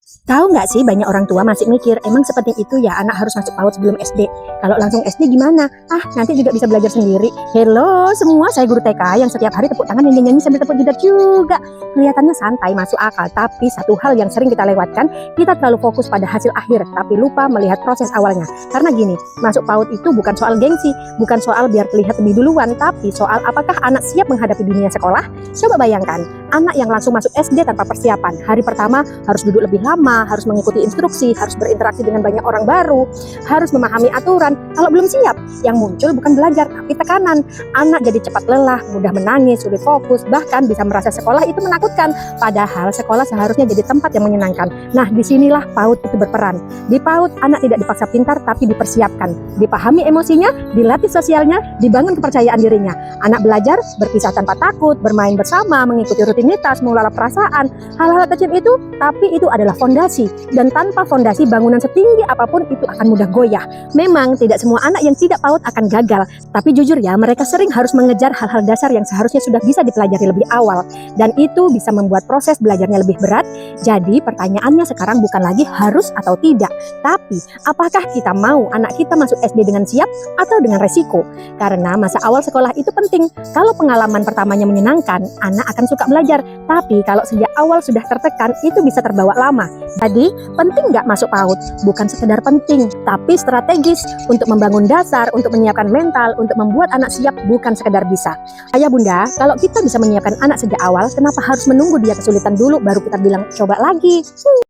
Tahu nggak sih banyak orang tua masih mikir, emang sepenting itu ya anak harus masuk PAUD sebelum SD? Kalau langsung SD gimana? Ah, nanti juga bisa belajar sendiri. Hello semua, saya guru TK yang setiap hari tepuk tangan dan nyanyi sambil tepuk jidat juga. Kelihatannya santai, masuk akal, tapi satu hal yang sering kita lewatkan, kita terlalu fokus pada hasil akhir, tapi lupa melihat proses awalnya. Karena gini, masuk PAUD itu bukan soal gengsi, bukan soal biar terlihat lebih duluan, tapi soal apakah anak siap menghadapi dunia sekolah? Coba bayangkan, anak yang langsung masuk SD tanpa persiapan, hari pertama harus duduk lebih lama, harus mengikuti instruksi, harus berinteraksi dengan banyak orang baru, harus memahami aturan. Kalau belum siap, yang muncul bukan belajar tapi tekanan. Anak jadi cepat lelah, mudah menangis, sulit fokus, bahkan bisa merasa sekolah itu menakutkan. Padahal sekolah seharusnya jadi tempat yang menyenangkan. Nah, disinilah PAUD itu berperan. Di PAUD, anak tidak dipaksa pintar tapi dipersiapkan. Dipahami emosinya, dilatih sosialnya, dibangun kepercayaan dirinya. Anak belajar berpisah tanpa takut, bermain bersama, mengikuti rutinitas, mengelola perasaan. Hal-hal kecil itu, tapi itu adalah fondasi. Dan tanpa fondasi, bangunan setinggi apapun itu akan mudah goyah. Memang tidak semua anak yang tidak PAUD akan gagal, tapi jujur ya, mereka sering harus mengejar hal-hal dasar yang seharusnya sudah bisa dipelajari lebih awal. Dan itu bisa membuat proses belajarnya lebih berat. Jadi pertanyaannya sekarang bukan lagi harus atau tidak, tapi apakah kita mau anak kita masuk SD dengan siap atau dengan resiko? Karena masa awal sekolah itu penting. Kalau pengalaman pertamanya menyenangkan, anak akan suka belajar. Tapi kalau sejak awal sudah tertekan, itu bisa terbawa lama. Jadi, penting nggak masuk PAUD? Bukan sekedar penting, tapi strategis untuk membangun dasar, untuk menyiapkan mental, untuk membuat anak siap, bukan sekedar bisa. Ayah bunda, kalau kita bisa menyiapkan anak sejak awal, kenapa harus menunggu dia kesulitan dulu baru kita bilang coba lagi?